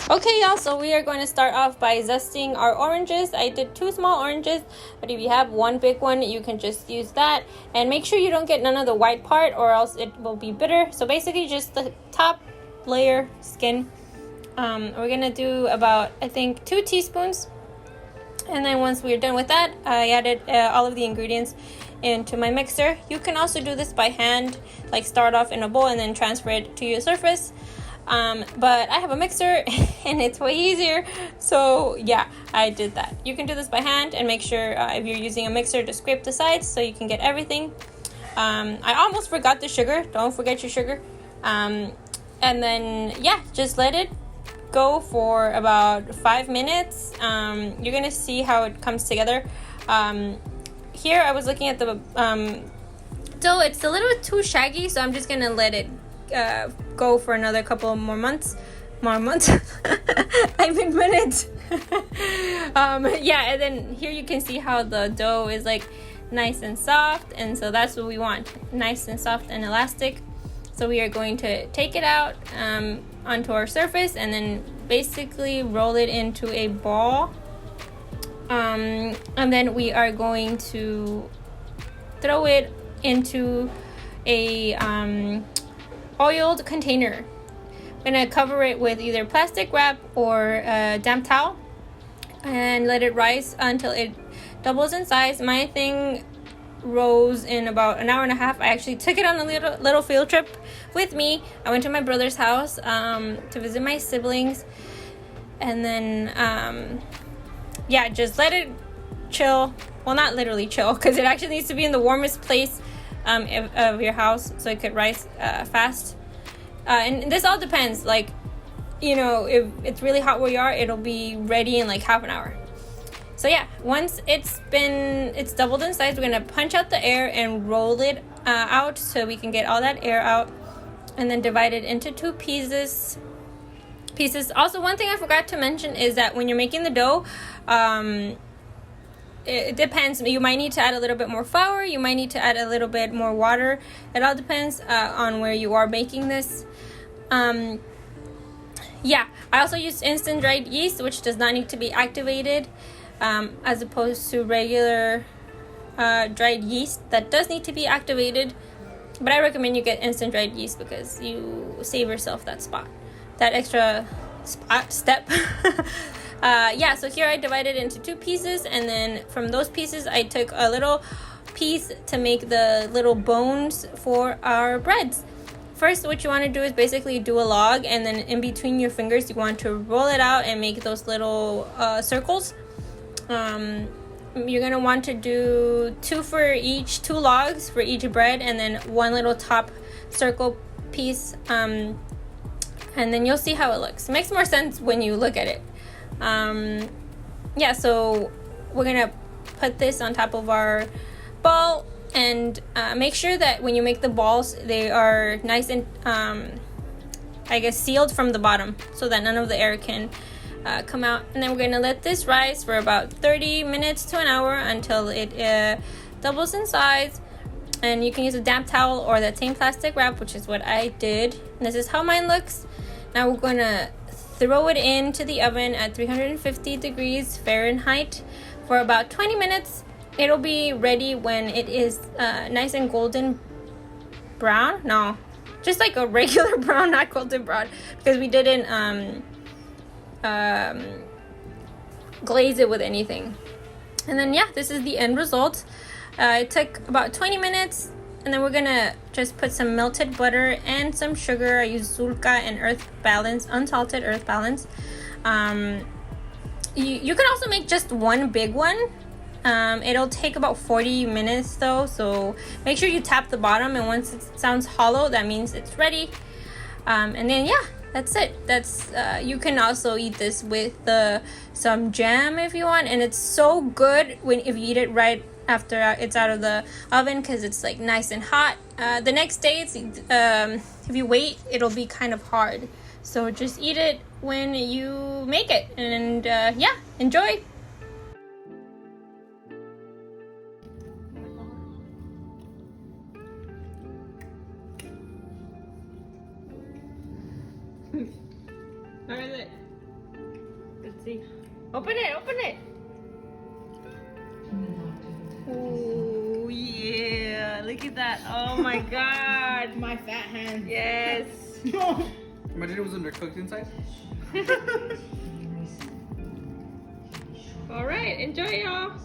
Okay, y'all, so we are going to start off by zesting our oranges. I did 2 small oranges, but if you have 1 big one, you can just use that. And make sure you don't get none of the white part or else it will be bitter. So basically just the top layer skin. We're going to do about, I think, 2 teaspoons. And then once we're done with that, I added all of the ingredients into my mixer. You can also do this by hand, like start off in a bowl and then transfer it to your surface. But I have a mixer and it's way easier, so yeah, I did that. You can do this by hand and make sure if you're using a mixer to scrape the sides so you can get everything. I almost forgot the sugar. Don't forget your sugar. And then yeah, just let it go for about 5 minutes. You're gonna see how it comes together. Here I was looking at the dough. It's a little too shaggy, so I'm just gonna let it go for another couple more months. I mean minutes. Yeah, and then here you can see how the dough is like nice and soft, and so that's what we want, nice and soft and elastic. So we are going to take it out onto our surface and then basically roll it into a ball, and then we are going to throw it into a oiled container. I'm gonna cover it with either plastic wrap or a damp towel and let it rise until it doubles in size. My thing rose in about an hour and a half. I actually took it on a little field trip with me. I went to my brother's house to visit my siblings, and then yeah, just let it chill. Well, not literally chill, because it actually needs to be in the warmest place of your house so it could rise fast. And this all depends, like, you know, if it's really hot where you are, it'll be ready in like half an hour. So yeah, once it's doubled in size, we're gonna punch out the air and roll it out so we can get all that air out, and then divide it into 2 pieces. Also, one thing I forgot to mention is that when you're making the dough, it depends. You might need to add a little bit more flour. You might need to add a little bit more water. It all depends on where you are making this. Yeah, I also used instant dried yeast, which does not need to be activated, as opposed to regular dried yeast that does need to be activated. But I recommend you get instant dried yeast because you save yourself that extra step. Yeah, so here I divided into 2 pieces, and then from those pieces I took a little piece to make the little bones for our breads. First, what you want to do is basically do a log, and then in between your fingers you want to roll it out and make those little circles. You're gonna want to do 2 logs for each bread, and then 1 little top circle piece, and then you'll see how it looks. It makes more sense when you look at it. Yeah, so we're gonna put this on top of our ball, and make sure that when you make the balls, they are nice and I guess sealed from the bottom so that none of the air can come out. And then we're gonna let this rise for about 30 minutes to an hour until it doubles in size. And you can use a damp towel or that same plastic wrap, which is what I did. And this is how mine looks. Now we're gonna throw it into the oven at 350 degrees Fahrenheit for about 20 minutes. It'll be ready when it is nice and golden brown. No, just like a regular brown, not golden brown, because we didn't glaze it with anything. And then yeah, this is the end result. It took about 20 minutes. And then we're gonna just put some melted butter and some sugar. I use Zulka and unsalted earth balance. You can also make just 1 big one. It'll take about 40 minutes though, so make sure you tap the bottom, and once it sounds hollow, that means it's ready. And then yeah, that's it. You can also eat this with some jam if you want, and it's so good if you eat it right after it's out of the oven, because it's like nice and hot. The next day, if you wait, it'll be kind of hard. So just eat it when you make it, and yeah, enjoy. How is it? see. Open it, open it. Oh yeah, look at that. Oh my god. My fat hand. Yes. Imagine it was undercooked inside. All right, enjoy y'all.